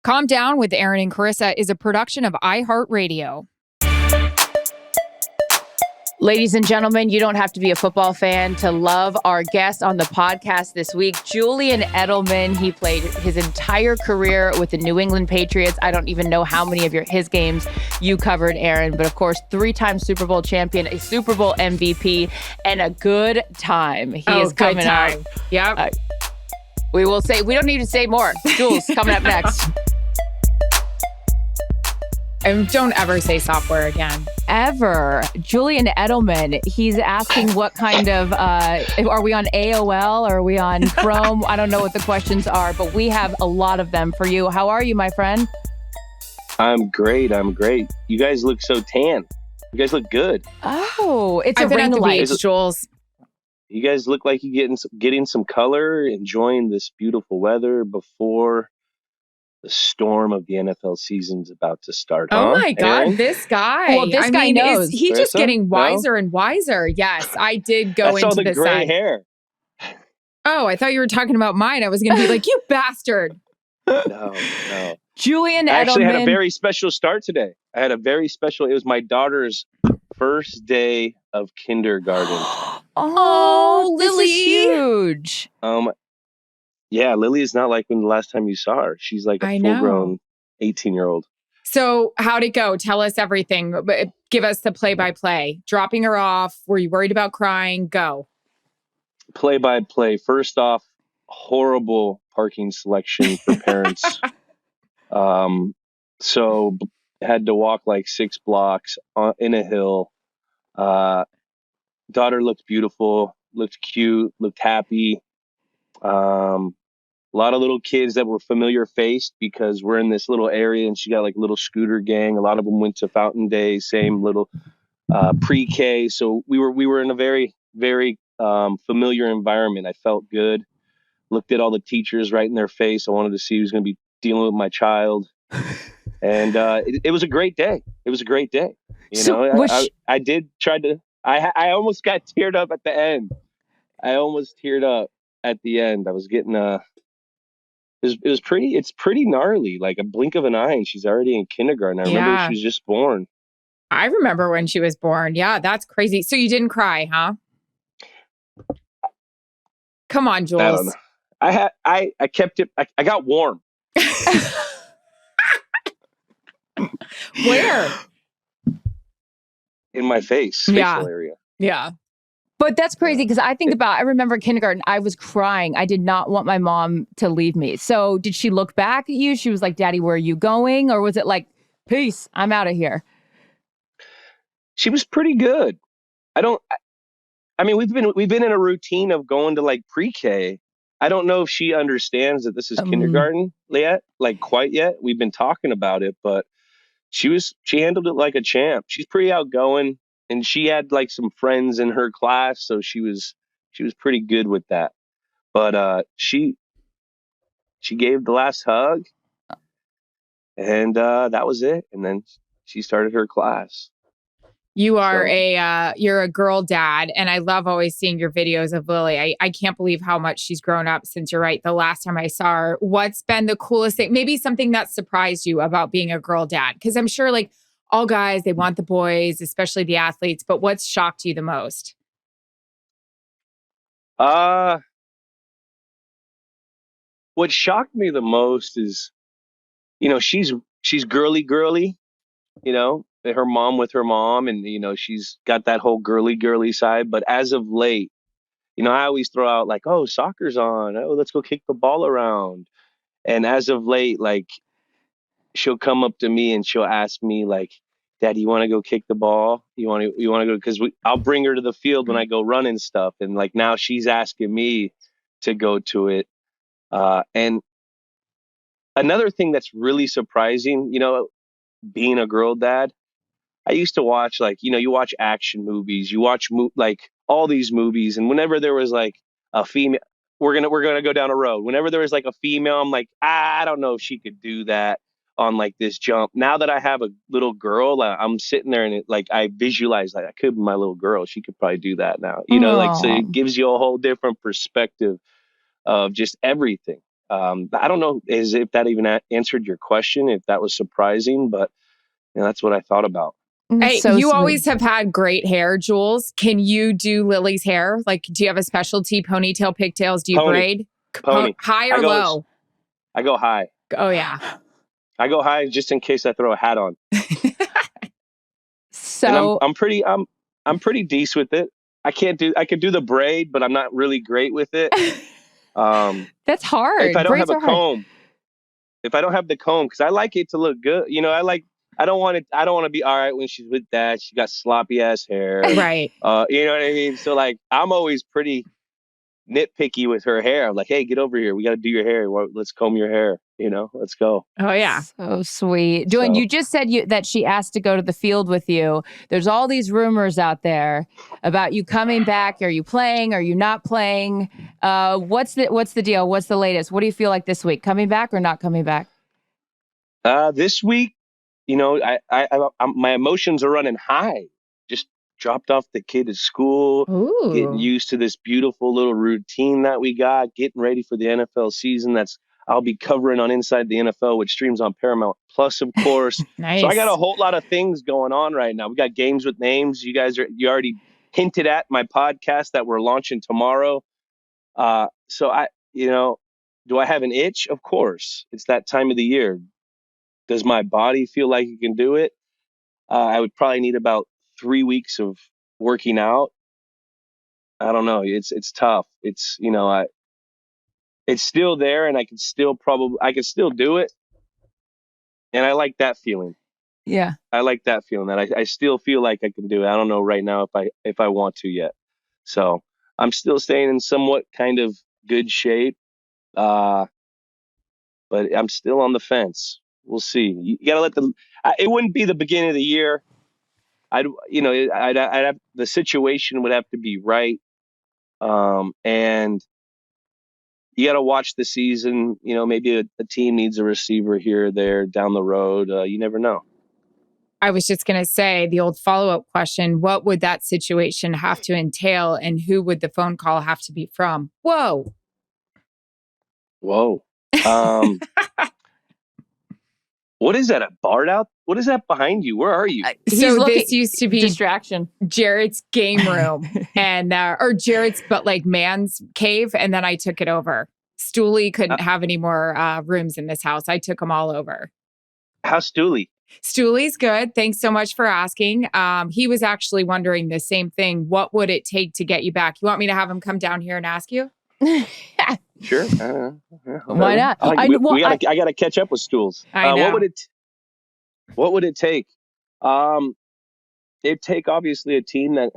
Calm Down with Erin and Charissa is a production of iHeartRadio. Ladies and gentlemen, you don't have to be a football fan to love our guest on the podcast this week, Julian Edelman. He played his entire career with the New England Patriots. I don't even know how many of his games you covered, Erin, but of course, 3-time Super Bowl champion, a Super Bowl MVP, and a good time. He is coming out. Yep. We don't need to say more. Jules, coming up next. And don't ever say software again. Ever. Julian Edelman, he's asking what kind of, are we on AOL? Or are we on Chrome? I don't know what the questions are, but we have a lot of them for you. How are you, my friend? I'm great. You guys look so tan. You guys look good. Oh, it's I've been at the light. beach, Jules. You guys look like you're getting some color, enjoying this beautiful weather before the storm of the NFL season's about to start. Oh my God, Erin? this guy. Well, this guy knows. Is he just Charissa? getting wiser No? and wiser? Yes, I did go That's all into the the gray side. hair. Oh, I thought you were talking about mine. I was going to be like, you bastard. No. Julian I actually Edelman. had a very special start today. It was my daughter's first day of kindergarten. Oh, this is Lily. huge. Yeah, Lily is not like when the last time you saw her. She's like I a know. full-grown 18-year-old. So how'd it go? Tell us everything. Give us the play-by-play. Dropping her off. Were you worried about crying? Go. Play-by-play. First off, horrible parking selection for parents. So had to walk like 6 blocks in a hill. Daughter looked beautiful, looked cute, looked happy. A lot of little kids that were familiar faced because we're in this little area and she got like a little scooter gang. A lot of them went to Fountain Day, same little pre-K. So we were in a very, very familiar environment. I felt good. Looked at all the teachers right in their face. I wanted to see who's going to be dealing with my child. And it was a great day. It was a great day. I did try to. I almost got teared up at the end. I was getting it's pretty gnarly. Like a blink of an eye, and she's already in kindergarten. I remember she was just born. I remember when she was born. Yeah, that's crazy. So you didn't cry, huh? Come on, Jules. I don't know. I kept it. I got warm. Where? In my facial area. Yeah. But that's crazy because I remember kindergarten, I was crying. I did not want my mom to leave me. So did she look back at you? She was like, Daddy, where are you going? Or was it like, peace, I'm out of here? She was pretty good. We've been in a routine of going to like pre-K. I don't know if she understands that this is kindergarten yet, like quite yet. We've been talking about it, but she handled it like a champ. She's pretty outgoing. And she had like some friends in her class, so she was pretty good with that. But she gave the last hug, and that was it. And then she started her class. You are you're a girl dad, and I love always seeing your videos of Lily. I can't believe how much she's grown up since you're right. The last time I saw her, what's been the coolest thing? Maybe something that surprised you about being a girl dad? Because I'm sure like all guys, they want the boys, especially the athletes. But what's shocked you the most? What shocked me the most is, she's girly, her mom with her mom, and she's got that whole girly side. But as of late, I always throw out like, oh, soccer's on. Oh, let's go kick the ball around. And as of late, like, she'll come up to me and she'll ask me like, Dad, you want to go kick the ball? You want to go? Because I'll bring her to the field when I go run and stuff. And like now she's asking me to go to it. And another thing that's really surprising, being a girl dad, I used to watch like, you watch action movies, you watch like all these movies. And whenever there was like a female, we're gonna go down a road. Whenever there was like a female, I'm like, I don't know if she could do that on like this jump. Now that I have a little girl, I'm sitting there and I visualize like I could be my little girl. She could probably do that now. So it gives you a whole different perspective of just everything. I don't know if that even answered your question, if that was surprising, but that's what I thought about. Hey, So you sweet. always have had great hair, Jules. Can you do Lily's hair? Like, do you have a specialty? Ponytail, pigtails? Do you braid? Pony. High or low? I go high. Oh, yeah. I go high just in case I throw a hat on. So and I'm pretty decent with it. I could do the braid, but I'm not really great with it. that's hard. If I don't Braids have a are hard. comb, because I like it to look good. I don't want to be all right when she's with dad. She got sloppy ass hair. Right. You know what I mean? So like, I'm always pretty nitpicky with her hair. I'm like, hey, get over here. We got to do your hair. Let's comb your hair. Let's go. Oh, yeah. So sweet. Julian, you just said that she asked to go to the field with you. There's all these rumors out there about you coming back. Are you playing? Are you not playing? What's the deal? What's the latest? What do you feel like this week? Coming back or not coming back? This week, my emotions are running high. Just dropped off the kid at school, Ooh. getting used to this beautiful little routine that we got, getting ready for the NFL season. I'll be covering on Inside the NFL, which streams on Paramount Plus, of course. Nice. So I got a whole lot of things going on right now. We got games with names. You already hinted at my podcast that we're launching tomorrow. So do I have an itch? Of course. It's that time of the year. Does my body feel like it can do it? I would probably need about 3 weeks of working out. I don't know. It's tough. It's still there, and I can still do it. And I like that feeling. Yeah. I like that feeling that I still feel like I can do it. I don't know right now if I want to yet. So I'm still staying in somewhat kind of good shape. But I'm still on the fence. We'll see. You got to it wouldn't be the beginning of the year. I'd have, the situation would have to be right. And you got to watch the season. Maybe a team needs a receiver here or there down the road. You never know. I was just going to say the old follow-up question, what would that situation have to entail and who would the phone call have to be from? Whoa. What is that? A bar out? What is that behind you? Where are you? So this used to be distraction. Jared's game room and or Jared's, but like man's cave. And then I took it over. Stooley couldn't have any more rooms in this house. I took them all over. How's Stooley? Stooley's good. Thanks so much for asking. He was actually wondering the same thing. What would it take to get you back? You want me to have him come down here and ask you? Sure. Why not? I got to catch up with Stools. I know. What would it take? It'd take obviously a team that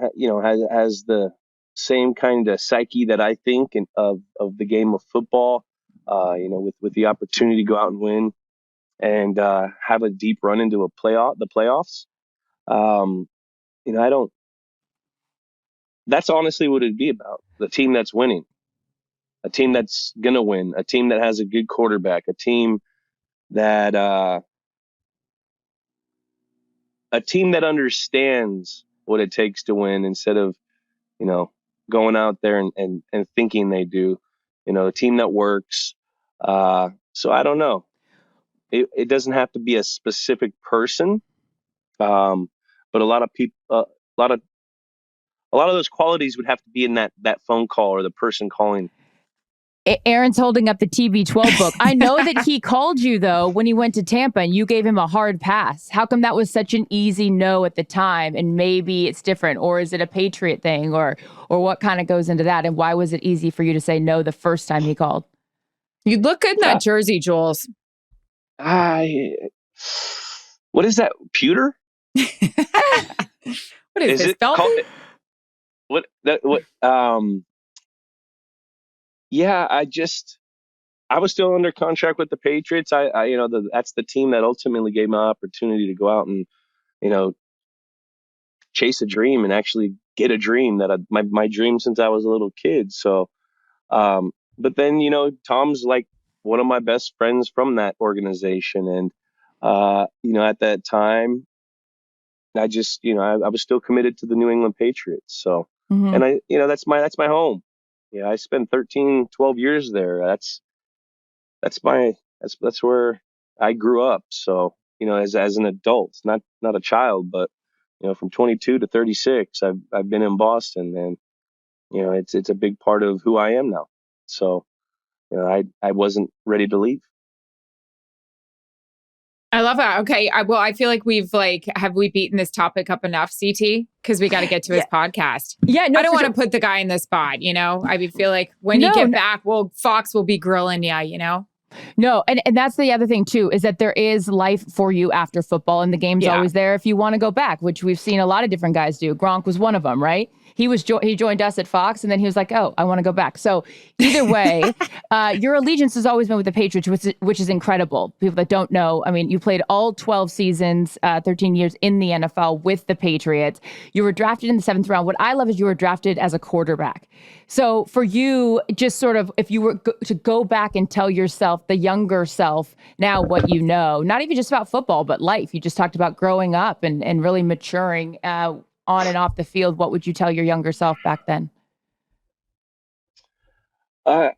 has the same kind of psyche that I think of the game of football. With the opportunity to go out and win and have a deep run into the playoffs. I don't. That's honestly what it'd be about. The team that's winning. A team that's going to win, a team that has a good quarterback, a team that understands what it takes to win instead of, going out there and thinking they do, a team that works. So I don't know. It doesn't have to be a specific person. But a lot of people, a lot of those qualities would have to be in that phone call or the person calling. Erin's holding up the TB12 book. I know that he called you, though, when he went to Tampa and you gave him a hard pass. How come that was such an easy no at the time? And maybe it's different, or is it a Patriot thing, or what kind of goes into that? And why was it easy for you to say no the first time he called? You look good in that jersey, Jules. What is that? Pewter? What is this? Velvet? Yeah, I was still under contract with the Patriots. That's the team that ultimately gave me an opportunity to go out and, chase a dream and actually get a dream my dream since I was a little kid. So, but then, Tom's like one of my best friends from that organization. And, at that time, I just, I was still committed to the New England Patriots. So, and that's my home. Yeah, I spent 13, 12 years there. that's where I grew up. So, as an adult, not a child, but from 22 to 36, I've been in Boston, and it's a big part of who I am now. So, I wasn't ready to leave. I love that. Okay. I feel like have we beaten this topic up enough, CT? Because we got to get to his podcast. Yeah, no, I don't want to put the guy in the spot, I feel like when you get back, Fox will be grilling you, No, and that's the other thing too, is that there is life for you after football, and the game's always there if you want to go back, which we've seen a lot of different guys do. Gronk was one of them, right? He joined us at Fox, and then he was like, "Oh, I want to go back." So either way, your allegiance has always been with the Patriots, which is incredible. People that don't know, I mean, you played all 12 seasons, 13 years in the NFL with the Patriots. You were drafted in the 7th round. What I love is you were drafted as a quarterback. So for you, just sort of, if you were to go back and tell yourself, the younger self, now what you know, not even just about football, but life. You just talked about growing up and really maturing on and off the field. What would you tell your younger self back then? I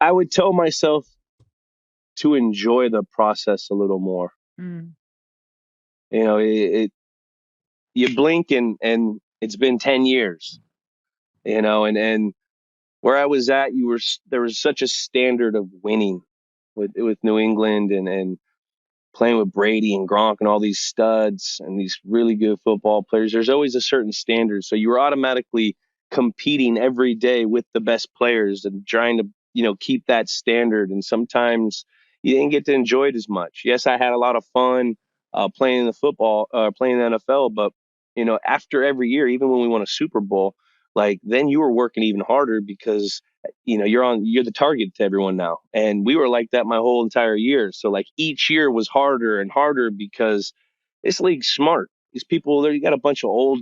would tell myself to enjoy the process a little more. Mm. You blink and it's been 10 years, and where I was at, there was such a standard of winning with New England and playing with Brady and Gronk and all these studs and these really good football players. There's always a certain standard. So you were automatically competing every day with the best players and trying to, keep that standard. And sometimes you didn't get to enjoy it as much. Yes, I had a lot of fun playing playing the NFL, but after every year, even when we won a Super Bowl, like then you were working even harder because you're the target to everyone now. And we were like that my whole entire year. So like each year was harder and harder because this league's smart. These people there, you got a bunch of old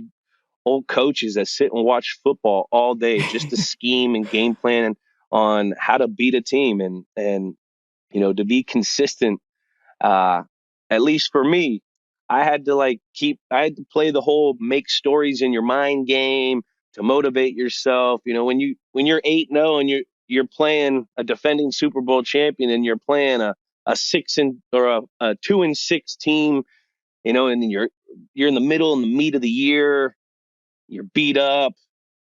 coaches that sit and watch football all day just to scheme and game plan on how to beat a team and to be consistent. At least for me, I had to play the whole make stories in your mind game to motivate yourself. When you're 8-0 and you're playing a defending Super Bowl champion and you're playing a 2-6 team, and then you're in the middle and the meat of the year, you're beat up.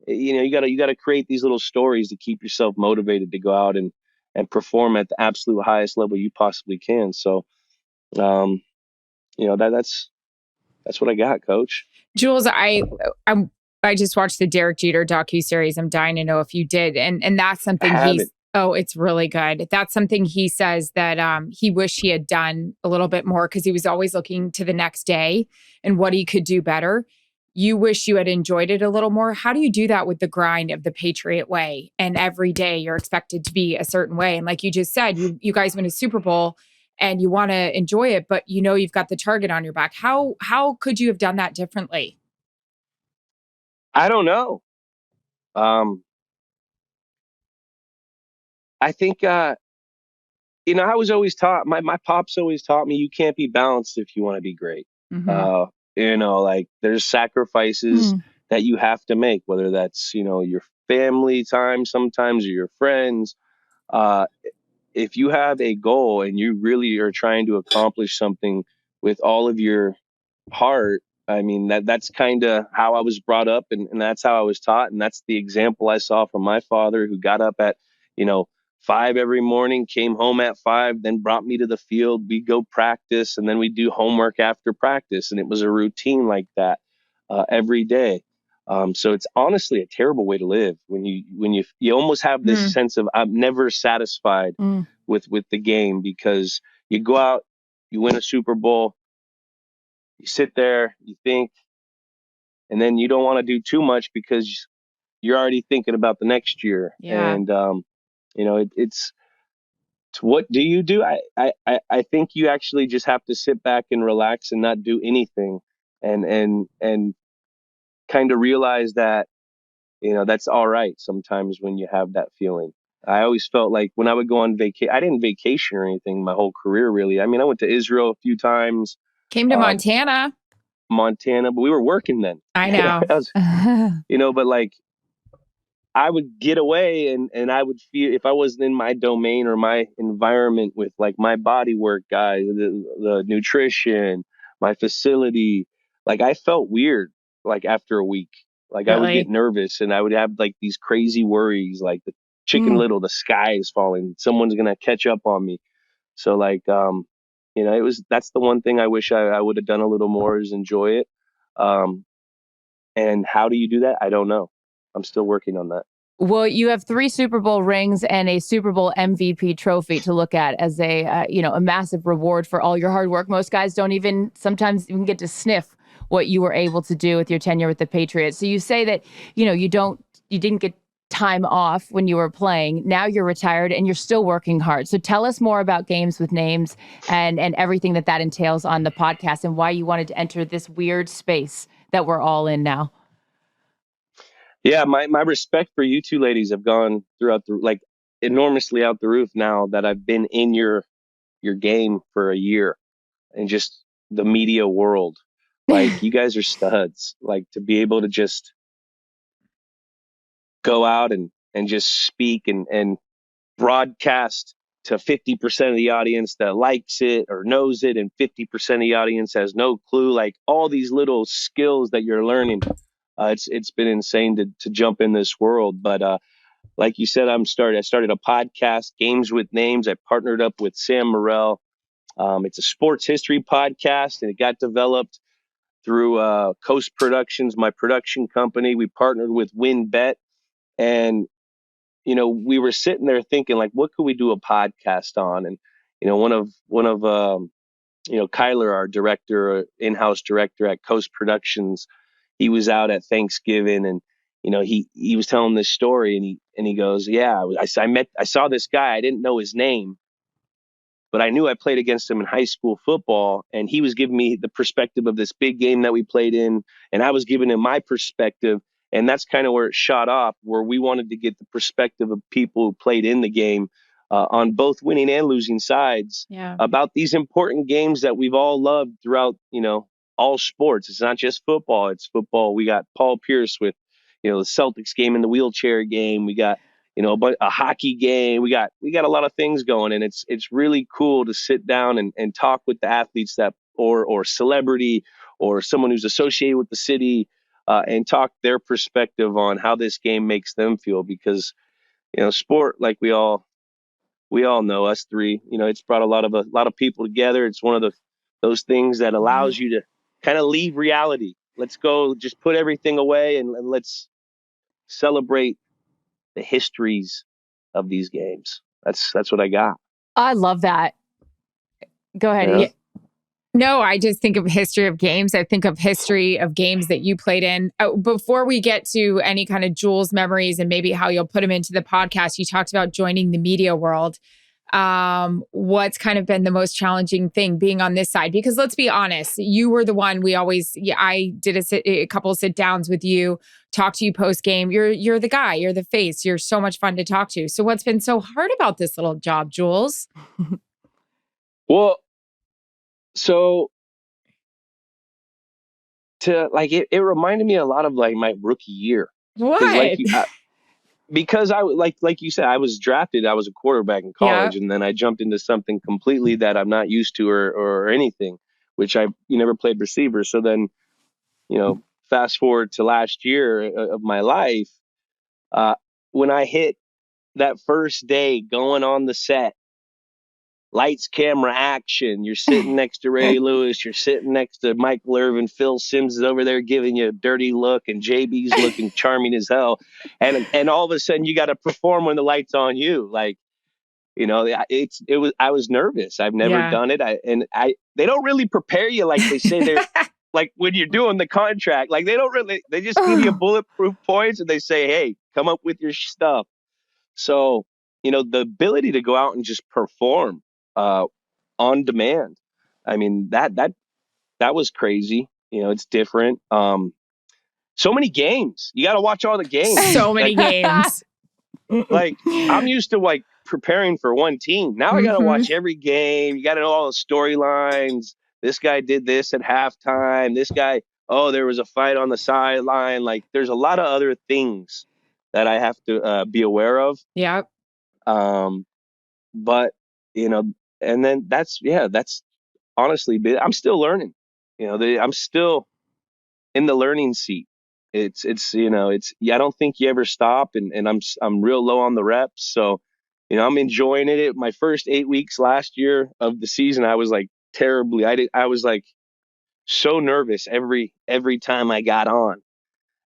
You gotta create these little stories to keep yourself motivated to go out and perform at the absolute highest level you possibly can. So, that's what I got, Coach. Jules, I just watched the Derek Jeter docuseries. I'm dying to know if you did. And that's something it's really good. That's something he says that he wished he had done a little bit more because he was always looking to the next day and what he could do better. You wish you had enjoyed it a little more. How do you do that with the grind of the Patriot way? And every day you're expected to be a certain way. And like you just said, you guys win a Super Bowl and you want to enjoy it, but you've got the target on your back. How could you have done that differently? I don't know. I think, I was always taught, my pops always taught me, you can't be balanced if you want to be great. Mm-hmm. Like there's sacrifices that you have to make, whether that's, your family time sometimes or your friends. If you have a goal and you really are trying to accomplish something with all of your heart, I mean, that's kind of how I was brought up and that's how I was taught. And that's the example I saw from my father, who got up at, 5 every morning, came home at 5, then brought me to the field. We'd go practice and then we'd do homework after practice. And it was a routine like that every day. So it's honestly a terrible way to live when you almost have this sense of I'm never satisfied with the game, because you go out, you win a Super Bowl, you sit there, you think, and then you don't want to do too much because you're already thinking about the next year. Yeah. And it's what do you do? I think you actually just have to sit back and relax and not do anything, and kind of realize that that's all right sometimes when you have that feeling. I always felt like when I would go on vacation, I didn't vacation or anything my whole career, really. I mean, I went to Israel a few times. Came to Montana, but we were working then. I know. But like, I would get away and I would feel if I wasn't in my domain or my environment with like my body work guy, the nutrition, my facility, like I felt weird like after a week. Like I would get Really? nervous and I would have like these crazy worries like the Chicken Mm. Little, the sky is falling, someone's gonna catch up on me. So like that's the one thing I wish I would have done a little more is enjoy it. Um and how do you do that? I don't know. I'm still working on that. Well, you have 3 Super Bowl rings and a Super Bowl MVP trophy to look at as a massive reward for all your hard work. Most guys don't even sometimes even get to sniff what you were able to do with your tenure with the Patriots. So you say that, you didn't get time off when you were playing. Now you're retired and you're still working hard. So tell us more about Games with Names and everything that entails on the podcast and why you wanted to enter this weird space that we're all in now. Yeah, my respect for you two ladies have gone throughout the like enormously out the roof now that I've been in your game for a year and just the media world. Like you guys are studs. Like to be able to just go out and just speak and broadcast to 50% of the audience that likes it or knows it and 50% of the audience has no clue, like all these little skills that you're learning. It's been insane to jump in this world, but like you said, I started a podcast, Games with Names. I partnered up with Sam Morrell. It's a sports history podcast, and it got developed through Coast Productions, my production company. We partnered with WinBet, and we were sitting there thinking, like, what could we do a podcast on? And one of Kyler, our director, in-house director at Coast Productions, he was out at Thanksgiving and he was telling this story and he goes, yeah, I saw this guy. I didn't know his name, but I knew I played against him in high school football, and he was giving me the perspective of this big game that we played in, and I was giving him my perspective, and that's kind of where it shot off, where we wanted to get the perspective of people who played in the game on both winning and losing sides Yeah. about these important games that we've all loved throughout, all sports. It's not just football; it's football. We got Paul Pierce with, the Celtics game and the wheelchair game. We got but a hockey game. We got a lot of things going, and it's really cool to sit down and talk with the athletes that or celebrity or someone who's associated with the city and talk their perspective on how this game makes them feel, because sport, like we all know, us three, it's brought a lot of people together. It's one of those things that allows you to kind of leave reality. Let's go, just put everything away and let's celebrate the histories of these games. That's what I got. I love that. Go ahead. Yeah. Yeah. No, I just think of history of games. I think of history of games that you played in. Before we get to any kind of Jules memories and maybe how you'll put them into the podcast, you talked about joining the media world. What's kind of been the most challenging thing being on this side? Because let's be honest, you were the one I did a couple of sit downs with you, talk to you post game. You're the guy, you're the face. You're so much fun to talk to. So what's been so hard about this little job, Jules? Well, so it reminded me a lot of like my rookie year. What? Because I like you said, I was drafted. I was a quarterback in college, and then I jumped into something completely that I'm not used to or anything, which you never played receiver. So then, fast forward to last year of my life, when I hit that first day going on the set, lights, camera, action. You're sitting next to Ray Lewis. You're sitting next to Michael Irvin. Phil Simms is over there giving you a dirty look, and JB's looking charming as hell. And all of a sudden, you got to perform when the light's on you. Like, I was nervous. I've never done it. They don't really prepare you like they say they're like when you're doing the contract. Like they just give you bulletproof points and they say, hey, come up with your stuff. So, the ability to go out and just perform on demand. I mean, that was crazy. It's different. So many games. You got to watch all the games. So many games. Like I'm used to like preparing for one team. Now I got to watch every game. You got to know all the storylines. This guy did this at halftime. This guy, there was a fight on the sideline. Like there's a lot of other things that I have to be aware of. Yep. But and then that's honestly, I'm still learning. I'm still in the learning seat. I don't think you ever stop, and I'm real low on the reps. So, I'm enjoying it. My first 8 weeks last year of the season, I was like terribly. I was like so nervous every time I got on.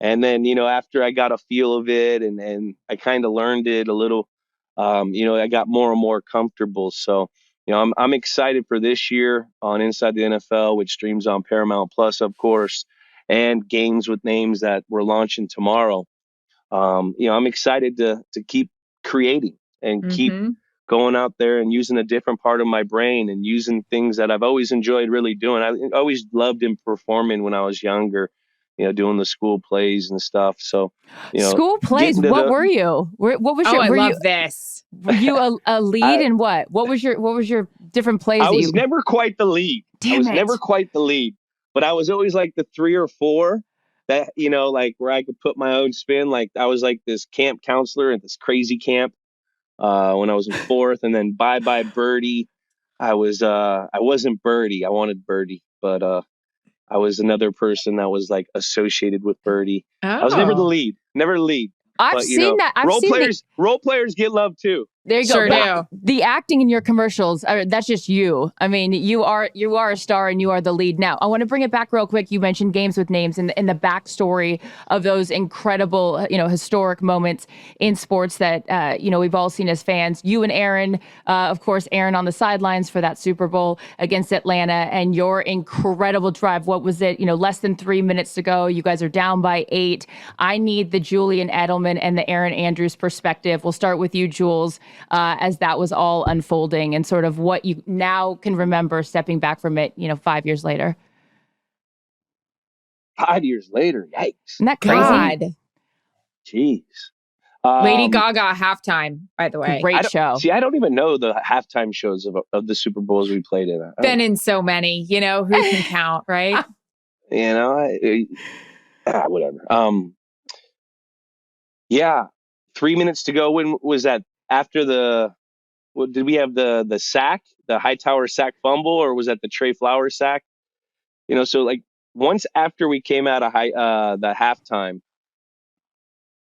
And then, after I got a feel of it and I kind of learned it a little, I got more and more comfortable. So, I'm excited for this year on Inside the NFL, which streams on Paramount Plus, of course, and Games with Names that we're launching tomorrow. I'm excited to keep creating and keep going out there and using a different part of my brain and using things that I've always enjoyed really doing. I always loved in performing when I was younger, doing the school plays and stuff. So, school plays. What were you? What was your? I were love you, this. Were you a lead in what? What was your different plays? I was never quite the lead. Never quite the lead, but I was always like the 3 or 4 that, like where I could put my own spin. Like I was like this camp counselor at this crazy camp when I was in 4th, and then bye Birdie. I wasn't Birdie. I wanted Birdie, but I was another person that was like associated with Birdie. I was never the lead. I've seen that. Role players get love too. There you sure go. The acting in your commercials, that's just you. I mean, you are a star and you are the lead. Now, I want to bring it back real quick. You mentioned Games with Names and the backstory of those incredible, historic moments in sports that, we've all seen as fans. You and Erin, of course, Erin on the sidelines for that Super Bowl against Atlanta, and your incredible drive. What was it? Less than 3 minutes to go. You guys are down by 8. I need the Julian Edelman and the Erin Andrews perspective. We'll start with you, Jules. As that was all unfolding and sort of what you now can remember stepping back from it, 5 years later. 5 years later, yikes. Isn't that crazy? God. Jeez. Lady Gaga halftime, by the way. Great show. See, I don't even know the halftime shows of the Super Bowls we played in. Been in so many, who can count, right? Whatever. Yeah. 3 minutes to go. When was that? After did we have the sack, the Hightower sack fumble, or was that the Trey Flowers sack? So like once after we came out of the halftime,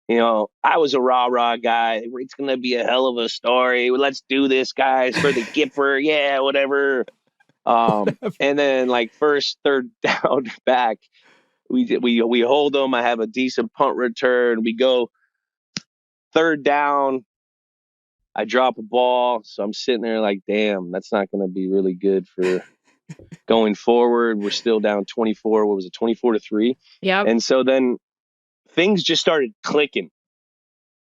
I was a rah guy. It's gonna be a hell of a story. Let's do this, guys, for the Gipper. Yeah, whatever. And then like first third down back, we hold them. I have a decent punt return. We go third down. I drop a ball, so I'm sitting there like, damn, that's not going to be really good for going forward. We're still down 24. What was it, 24-3? Yeah. And so then things just started clicking.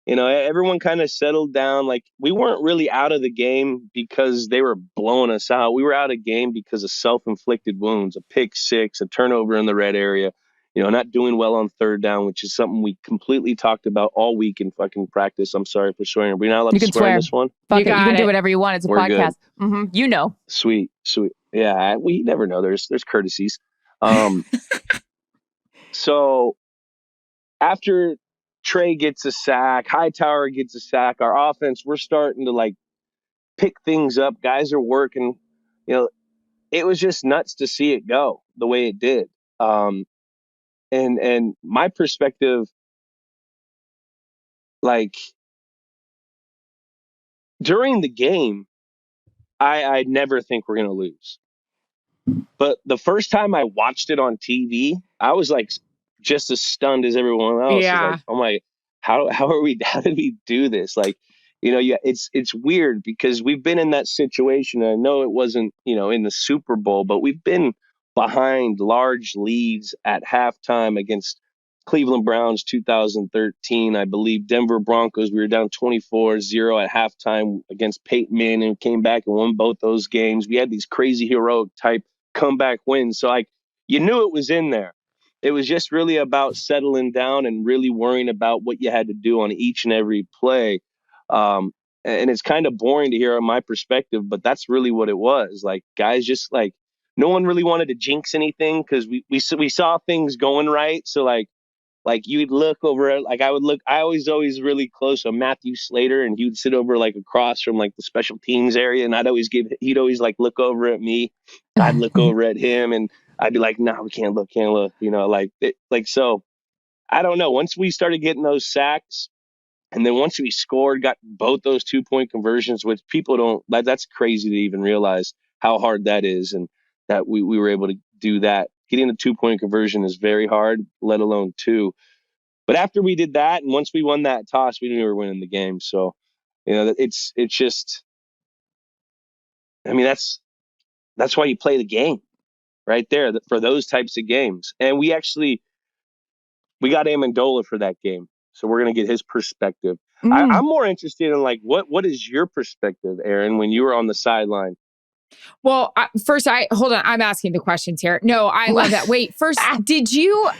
Everyone kind of settled down. Like we weren't really out of the game because they were blowing us out. We were out of game because of self-inflicted wounds, a pick six, a turnover in the red area. Not doing well on third down, which is something we completely talked about all week in fucking practice. I'm sorry for swearing. We're not allowed to swear in this one. You can do whatever you want. It's a podcast. Good. Sweet. Yeah, we never know. There's courtesies. So after Trey gets a sack, Hightower gets a sack, our offense, we're starting to like pick things up. Guys are working. It was just nuts to see it go the way it did. And my perspective, like during the game, I never think we're going to lose. But the first time I watched it on TV, I was like just as stunned as everyone else. Yeah. Like, oh my, how did we do this? Like, it's weird because we've been in that situation. I know it wasn't, in the Super Bowl, but we've been behind large leads at halftime against Cleveland Browns 2013. I believe Denver Broncos, we were down 24-0 at halftime against Peyton Manning and came back and won both those games. We had these crazy heroic type comeback wins. So you knew it was in there. It was just really about settling down and really worrying about what you had to do on each and every play. And it's kind of boring to hear on my perspective, but that's really what it was. Like guys just like, no one really wanted to jinx anything because we saw things going right. So like, like you'd look over, like I was always really close to Matthew Slater, and he would sit over like across from like the special teams area. And he'd always like look over at me. I'd look over at him, and I'd be like, no, we can't look, so I don't know. Once we started getting those sacks, and then once we scored, got both those 2-point conversions, which that's crazy to even realize how hard that is. And that we were able to do that. Getting the 2-point conversion is very hard, let alone 2. But after we did that, and once we won that toss, we knew we were winning the game. So, it's just, I mean, that's why you play the game right there for those types of games. And we got Amendola for that game. So we're going to get his perspective. I'm more interested in like, what is your perspective, Erin, when you were on the sideline? Well, first, hold on. I'm asking the questions here. No, I love that. Wait, first, did you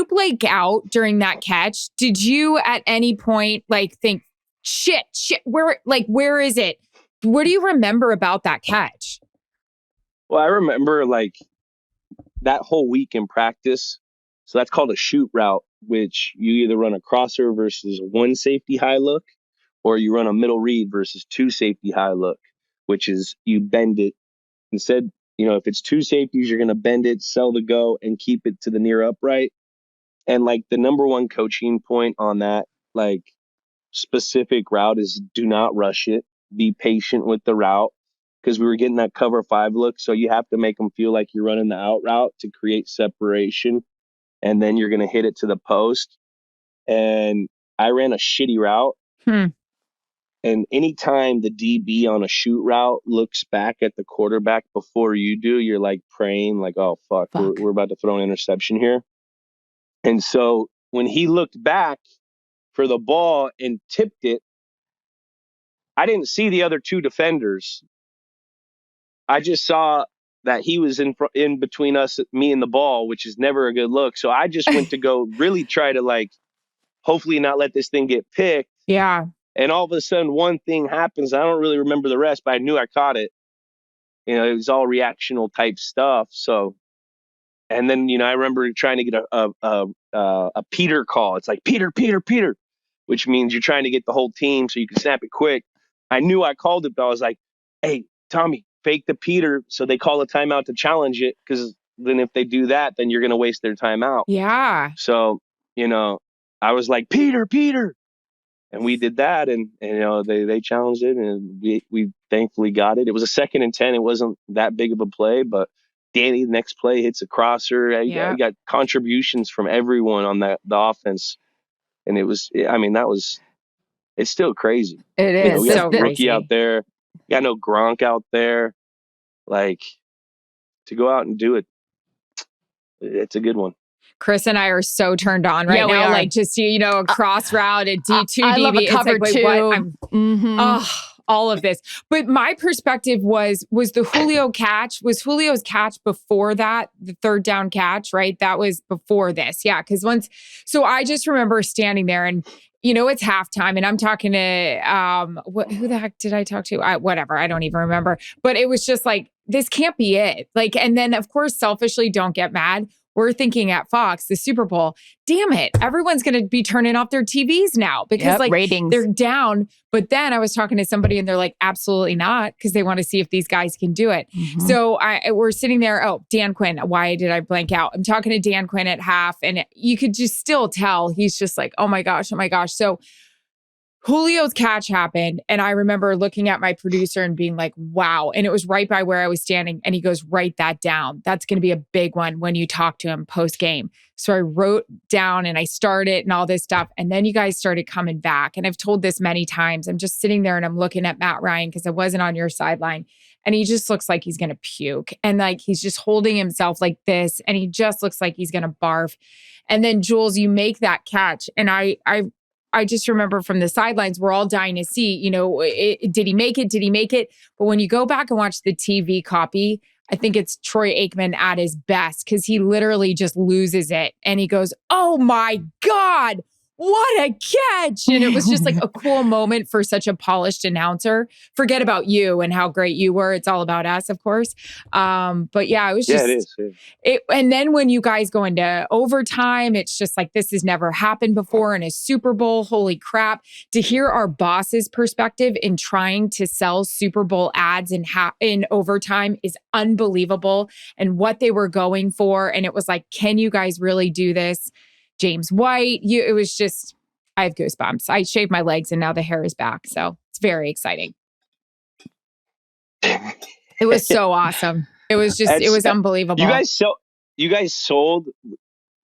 blake out during that catch? Did you at any point like think, shit, where is it? What do you remember about that catch? Well, I remember like that whole week in practice. So that's called a shoot route, which you either run a crosser versus 1 safety high look, or you run a middle read versus 2 safety high look, which is you bend it. Instead, if it's 2 safeties, you're going to bend it, sell the go, and keep it to the near upright. And like the number one coaching point on that, like specific route is do not rush it. Be patient with the route, because we were getting that cover 5 look. So you have to make them feel like you're running the out route to create separation. And then you're going to hit it to the post. And I ran a shitty route. And anytime the DB on a shoot route looks back at the quarterback before you do, you're like praying like, oh, fuck. We're about to throw an interception here. And so when he looked back for the ball and tipped it, I didn't see the other 2 defenders. I just saw that he was in between me and the ball, which is never a good look. So I just went to go really try to like, hopefully not let this thing get picked. Yeah. And all of a sudden one thing happens. I don't really remember the rest, but I knew I caught it. It was all reactional type stuff. So, and then, I remember trying to get a Peter call. It's like, Peter, which means you're trying to get the whole team so you can snap it quick. I knew I called it, but I was like, hey, Tommy, fake the Peter, so they call a timeout to challenge it, because then if they do that, then you're going to waste their timeout. Yeah. So, I was like, Peter, and we did that, and they challenged it, and we thankfully got it. It was a 2nd and 10. It wasn't that big of a play, but Danny, the next play, hits a crosser. I got contributions from everyone on the offense, and it's still crazy. It is. We got so a rookie crazy out there. Got no Gronk out there. Like, to go out and do it, it's a good one. Chris and I are so turned on right now. Like, just, a cross route, a D2 I DB. love a cover it's like, 2. All of this. But my perspective was the Julio catch. Was Julio's catch before that, the 3rd down catch, right? That was before this. Yeah. So I just remember standing there and, it's halftime and I'm talking to, who the heck did I talk to? Whatever. I don't even remember. But it was just like, this can't be it. Like, and then of course, selfishly, don't get mad. We're thinking at Fox, the Super Bowl, damn it, everyone's going to be turning off their TVs now because ratings. They're down. But then I was talking to somebody and they're like, absolutely not, because they want to see if these guys can do it. So we're sitting there. Oh, Dan Quinn. Why did I blank out? I'm talking to Dan Quinn at half, and you could just still tell he's just like, oh my gosh. So Julio's catch happened. And I remember looking at my producer and being like, wow. And it was right by where I was standing. And he goes, write that down. That's going to be a big one when you talk to him post game. So I wrote down and I started and all this stuff. And then you guys started coming back. And I've told this many times. I'm just sitting there and I'm looking at Matt Ryan because I wasn't on your sideline. And he just looks like he's going to puke. And like, he's just holding himself like this. And he just looks like he's going to barf. And then Jules, you make that catch. And I just remember from the sidelines, we're all dying to see, did he make it? Did he make it? But when you go back and watch the TV copy, I think it's Troy Aikman at his best, because he literally just loses it. And he goes, oh my God, what a catch. And it was just like a cool moment for such a polished announcer. Forget about you and how great you were. It's all about us, of course. But yeah, it was just, it is. Yeah. And then when you guys go into overtime, it's just like, this has never happened before in a Super Bowl. Holy crap. To hear our boss's perspective in trying to sell Super Bowl ads in overtime is unbelievable, and what they were going for. And it was like, can you guys really do this? James White, it was just, I have goosebumps. I shaved my legs and now the hair is back. So it's very exciting. It was so awesome. It was just, it was unbelievable. You guys sold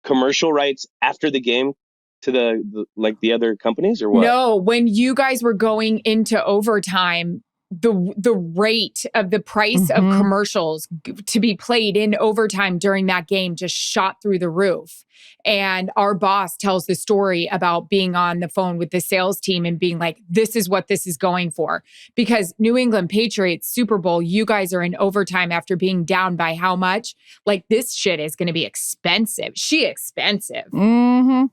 commercial rights after the game to the other companies, or what? No, when you guys were going into overtime, the rate of the price of commercials to be played in overtime during that game just shot through the roof. And our boss tells the story about being on the phone with the sales team and being like, this is what this is going for. Because New England Patriots Super Bowl, you guys are in overtime after being down by how much? Like, this shit is going to be expensive. Expensive. Mm-hmm.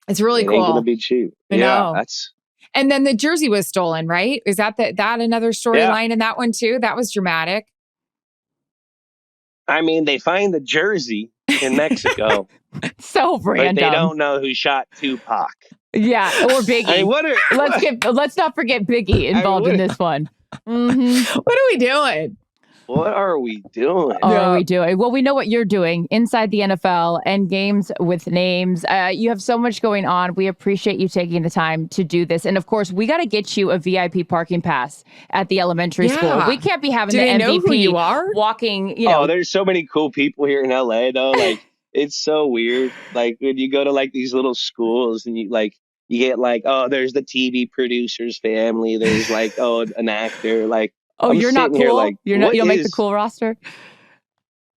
It's really cool. It ain't going to be cheap. Yeah, that's... And then the jersey was stolen, right? Is that another storyline in that one too? That was dramatic. I mean, they find the jersey in Mexico. So random. But they don't know who shot Tupac. Yeah, or Biggie. I mean, let's not forget Biggie involved in this one. Mm-hmm. What are we doing? What are we doing? Well, we know what you're doing inside the NFL and games with names. You have so much going on. We appreciate you taking the time to do this. And of course, we got to get you a VIP parking pass at the elementary school. We can't be having the MVP know who you are? walking, Oh, there's so many cool people here in LA, though. Like, it's so weird. Like, when you go to like these little schools and you get like, oh, there's the TV producer's family. There's like, oh, an actor. Like, oh, I'm you're not cool? Like, you don't make the cool roster?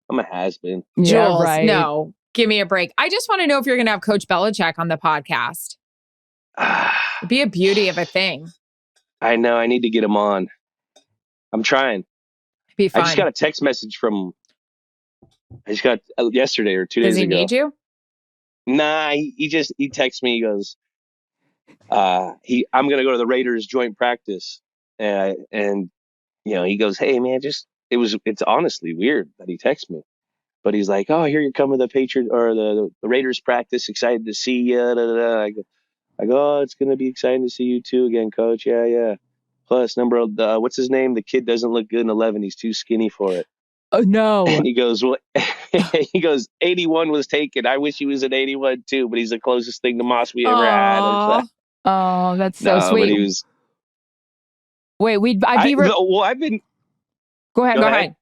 I'm a has-been. Jules, no. Give me a break. I just want to know if you're going to have Coach Belichick on the podcast. It'd be a beauty of a thing. I know. I need to get him on. I'm trying. It'd be fun. I just got a text message from... I just got yesterday or 2 days ago. Does he need you? Nah, he texts me. He goes, I'm going to go to the Raiders joint practice. And he goes, hey, man, it's honestly weird that he texts me. But he's like, oh, I hear you're coming to the Patriot or the Raiders practice. Excited to see you. Da, da, da. I go, oh, it's going to be exciting to see you too again, coach. Yeah. Plus, what's his name? The kid doesn't look good in 11. He's too skinny for it. Oh, no. And he goes, well, 81 was taken. I wish he was an 81 too, but he's the closest thing to Moss we ever had. Oh, that's so sweet. But he was... Wait, I've been... Go ahead.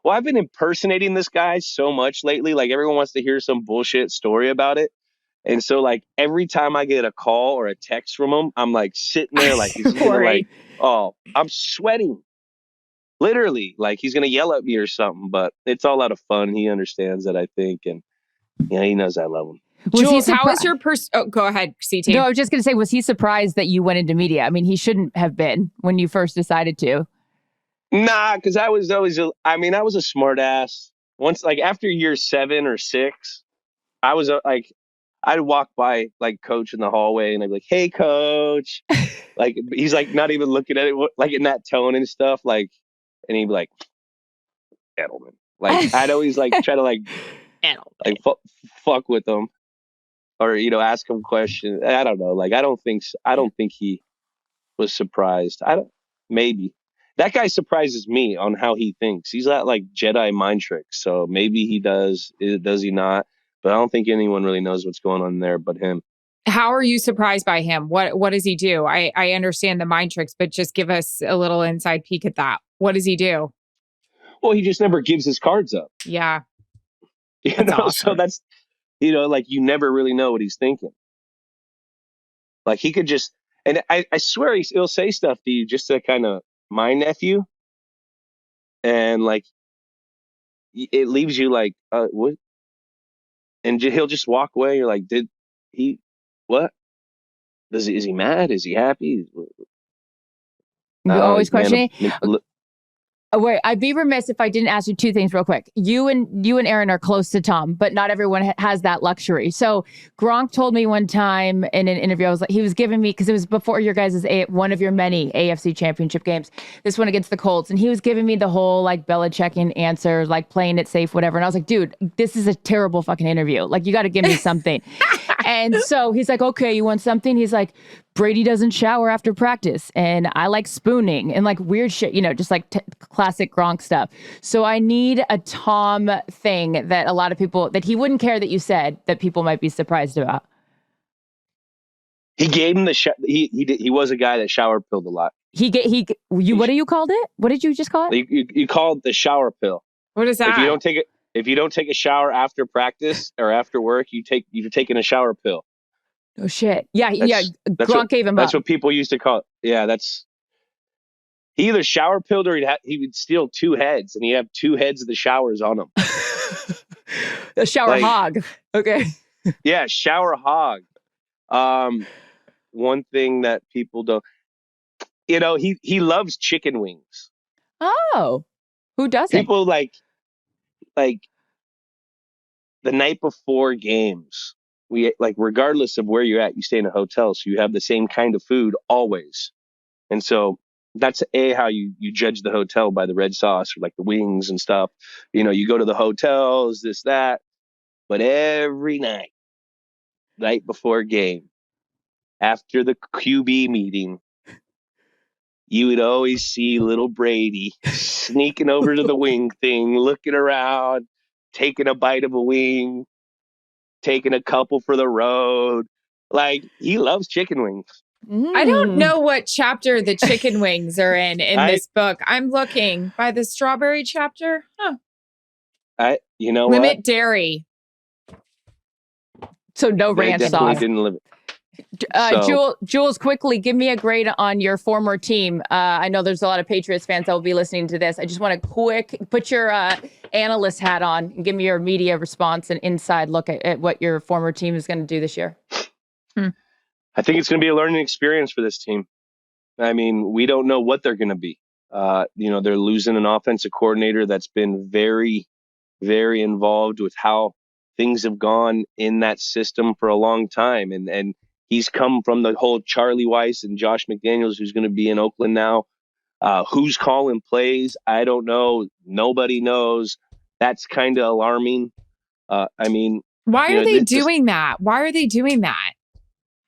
Well, I've been impersonating this guy so much lately. Like, everyone wants to hear some bullshit story about it. And so, like, every time I get a call or a text from him, I'm like sitting there like, he's gonna, like, oh, I'm sweating. Literally, like he's going to yell at me or something, but it's all out of fun. He understands that, I think. And he knows I love him. Jules, how is your go ahead, CT. No, I was just going to say, was he surprised that you went into media? I mean, he shouldn't have been when you first decided to. Nah, because I was always, I was a smart ass. Once, like after year 7 or 6, I was like, I'd walk by like coach in the hallway and I'd be like, hey, coach. Like, he's like not even looking at it, like in that tone and stuff. Like, and he'd be like, Edelman. Like, I'd always like try to like fuck with him, or ask him questions. I don't know. Like, I don't think he was surprised. Maybe that guy surprises me on how he thinks. He's not like Jedi mind tricks, so maybe he does. Does he not? But I don't think anyone really knows what's going on there but him. How are you surprised by him? What does he do? I understand the mind tricks, but just give us a little inside peek at that. What does he do? Well, he just never gives his cards up. Yeah. Awesome. So that's, like you never really know what he's thinking. Like he could just, and I swear he'll say stuff to you just to kind of mind F you. And like, it leaves you like, what? And he'll just walk away. You're like, did he, what? Is he mad? Is he happy? You're always questioning. Wait, I'd be remiss if I didn't ask you two things real quick. You and Erin are close to Tom, but not everyone has that luxury. So Gronk told me one time in an interview, I was like, he was giving me, because it was before your guys' one of your many AFC championship games, this one against the Colts, and he was giving me the whole like Belichickian answer, like playing it safe, whatever. And I was like, dude, this is a terrible fucking interview. Like, you got to give me something. And so he's like, okay, you want something? He's like, Brady doesn't shower after practice, and I like spooning and like weird shit, just like classic Gronk stuff. So I need a Tom thing that a lot of people, that he wouldn't care that you said, that people might be surprised about. He gave him he was a guy that shower pilled a lot. What do you called it? What did you just call it? You call it the shower pill. What is that? If you don't take a shower after practice or after work, you've taken a shower pill. Oh shit! Yeah. Gronk gave him. That's what people used to call it. Yeah, he either shower pilled or he would steal two heads, and he'd have two heads of the showers on him. A shower hog. Okay. Yeah, shower hog. One thing that people don't, he loves chicken wings. Oh, who doesn't? People like the night before games. We regardless of where you're at, you stay in a hotel, so you have the same kind of food always. And so that's how you judge the hotel, by the red sauce or like the wings and stuff. You go to the hotels, this, that, but every night before game, after the QB meeting, you would always see little Brady sneaking over to the wing thing, looking around, taking a bite of a wing, taking a couple for the road. Like, he loves chicken wings. I don't know what chapter the chicken wings are in this book. I'm looking by the strawberry chapter. Huh. Limit dairy. So no ranch sauce. Didn't limit. Jules, quickly give me a grade on your former team. I know there's a lot of Patriots fans that will be listening to this. I just want to put your analyst hat on and give me your media response and inside look at what your former team is going to do this year. I think it's going to be a learning experience for this team. I mean, we don't know what they're going to be. They're losing an offensive coordinator that's been very, very involved with how things have gone in that system for a long time. And he's come from the whole Charlie Weiss and Josh McDaniels, who's going to be in Oakland now. Who's calling plays? I don't know. Nobody knows. That's kind of alarming. Why are they doing that? Why are they doing that?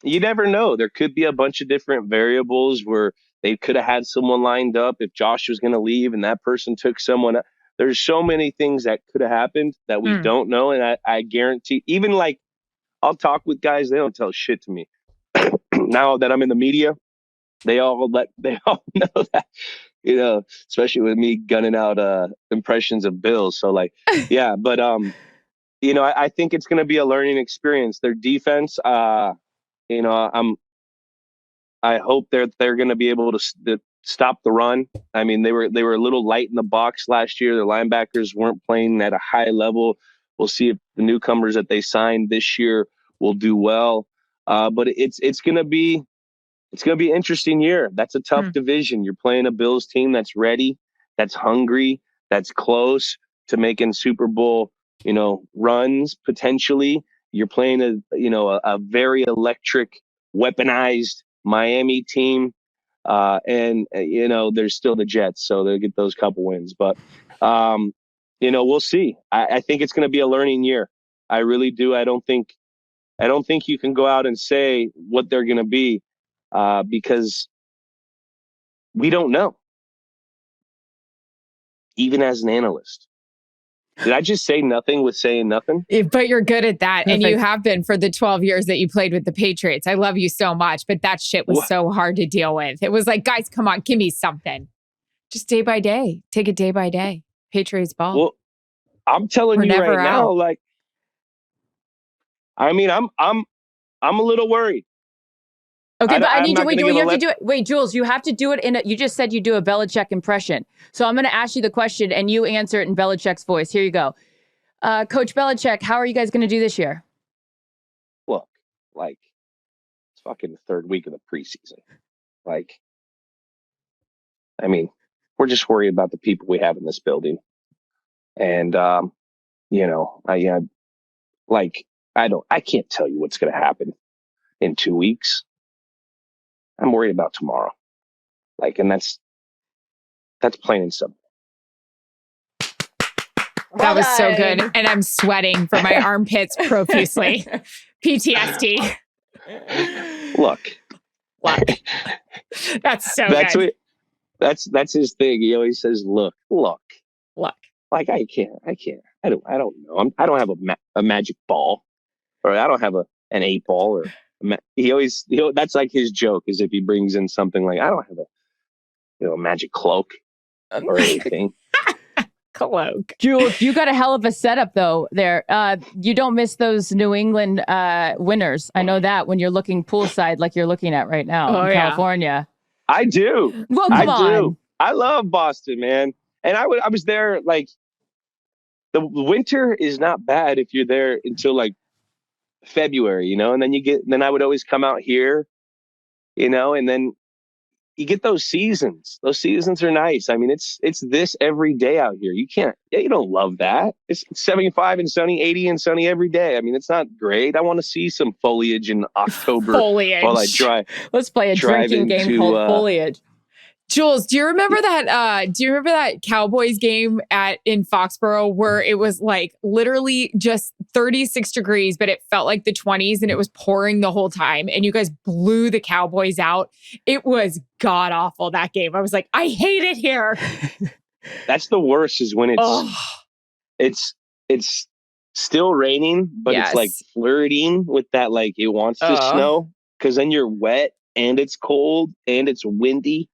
You never know. There could be a bunch of different variables where they could have had someone lined up if Josh was going to leave and that person took someone. There's so many things that could have happened that we don't know. And I guarantee, even I'll talk with guys, they don't tell shit to me. Now that I'm in the media, they all know that, especially with me gunning out impressions of Bill. So yeah, but I think it's going to be a learning experience. Their defense, I hope they're going to be able to stop the run. I mean, they were a little light in the box last year. Their linebackers weren't playing at a high level. We'll see if the newcomers that they signed this year will do well. But it's going to be an interesting year. That's a tough division. You're playing a Bills team that's ready, that's hungry, that's close to making Super Bowl, runs potentially. You're playing a very electric, weaponized Miami team. And there's still the Jets, so they'll get those couple wins. But, we'll see. I think it's going to be a learning year. I really do. I don't think you can go out and say what they're going to be because we don't know, even as an analyst. Did I just say nothing with saying nothing? But you're good at that. Perfect. And you have been for the 12 years that you played with the Patriots. I love you so much, but that shit was so hard to deal with. It was like, guys, come on, give me something. Just day by day. Take it day by day. Patriots ball. Well, I'm telling you right now, I'm a little worried. Okay, but I need you. Wait, you have to do it. Wait, Jules, you have to do it you just said you do a Belichick impression. So I'm going to ask you the question and you answer it in Belichick's voice. Here you go. Coach Belichick, how are you guys going to do this year? Look, it's fucking the third week of the preseason. we're just worried about the people we have in this building. And, you know, I can't tell you what's going to happen in 2 weeks. I'm worried about tomorrow. And that's plain and simple. That was so good. And I'm sweating from my armpits profusely. PTSD. Look. That's so good. That's his thing. He always says, look. Like I can't. I don't know. I don't have a magic ball, or I don't have an 8 ball, or that's like his joke, is if he brings in something like, I don't have a magic cloak or anything. Cloak. Jules, you got a hell of a setup though there. You don't miss those New England winners. I know that when you're looking poolside like you're looking at right now in California. I do. Well, come on. I love Boston, man. And I was there, the winter is not bad if you're there until February, and then I would always come out here, and then you get those seasons. Those seasons are nice. I mean, it's this every day out here. You don't love that. It's 75 and sunny, 80 and sunny every day. I mean, it's not great. I want to see some foliage in October. While I drive. Let's play a drinking game called Foliage. Jules, do you remember that Cowboys game in Foxborough where it was literally just 36 degrees, but it felt like the 20s and it was pouring the whole time and you guys blew the Cowboys out? It was god awful, that game. I was like, I hate it here. That's the worst, is when it's still raining, but it's flirting with that, it wants to snow, because then you're wet and it's cold and it's windy.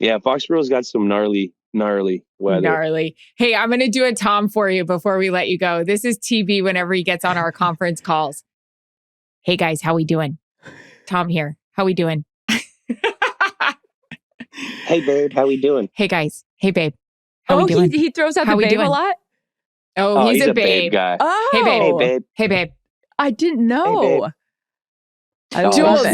Yeah, Foxborough's got some gnarly weather. Gnarly. Hey, I'm going to do a Tom for you before we let you go. This is TV whenever he gets on our conference calls. Hey, guys, how we doing? Tom here. How we doing? Hey, babe, how we doing? Hey, guys. Hey, babe. How we doing? He throws out the babe a lot? Oh, he's a babe guy. Oh. Hey, babe. Hey, babe. Hey, babe. I didn't know. Hey, babe. Jules,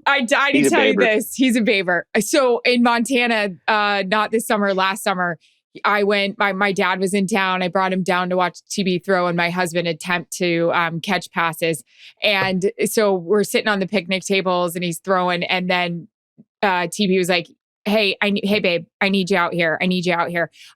I died to tell you this. He's a baber. So in Montana, not this summer, last summer, I went, my dad was in town. I brought him down to watch TB throw and my husband attempt to catch passes. And so we're sitting on the picnic tables and he's throwing. And then TB was like, hey, babe, I need you out here.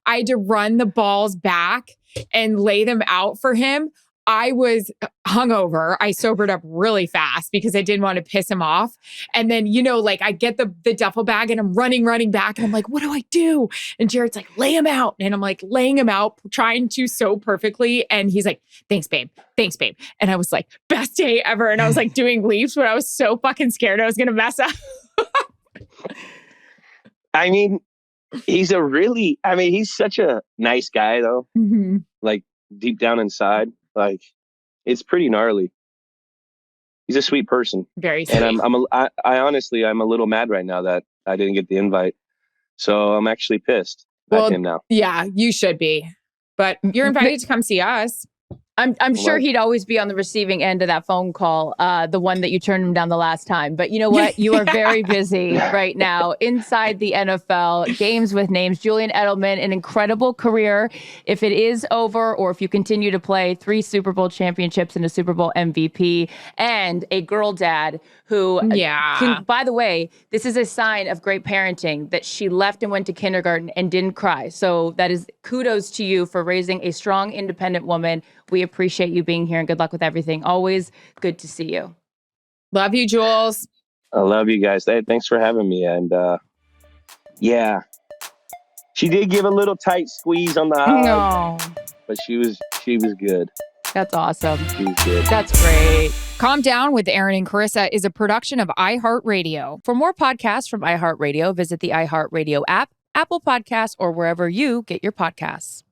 I had to run the balls back and lay them out for him. I was hungover. I sobered up really fast because I didn't want to piss him off. And then, I get the duffel bag and I'm running back. And I'm like, what do I do? And Jared's like, lay him out. And I'm like, laying him out, trying to so perfectly. And he's like, thanks, babe. And I was like, best day ever. And I was like doing leaps, but I was so fucking scared I was going to mess up. I mean, he's such a nice guy though. Mm-hmm. Deep down inside. It's pretty gnarly. He's a sweet person. Very sweet. And I honestly, I'm a little mad right now that I didn't get the invite. So I'm actually pissed at him now. Yeah, you should be. But you're invited to come see us. I'm sure he'd always be on the receiving end of that phone call, the one that you turned him down the last time. But you know what? You are very busy right now inside the NFL, games with names. Julian Edelman, an incredible career. If it is over or if you continue to play, 3 Super Bowl championships and a Super Bowl MVP, and a girl dad who, by the way, this is a sign of great parenting that she left and went to kindergarten and didn't cry. So that is kudos to you for raising a strong, independent woman. We appreciate you being here and good luck with everything. Always good to see you. Love you, Jules. I love you guys. Hey, thanks for having me. And she did give a little tight squeeze on the eye. No. But she was good. That's awesome. She was good. That's great. Calm Down with Erin and Charissa is a production of iHeartRadio. For more podcasts from iHeartRadio, visit the iHeartRadio app, Apple Podcasts, or wherever you get your podcasts.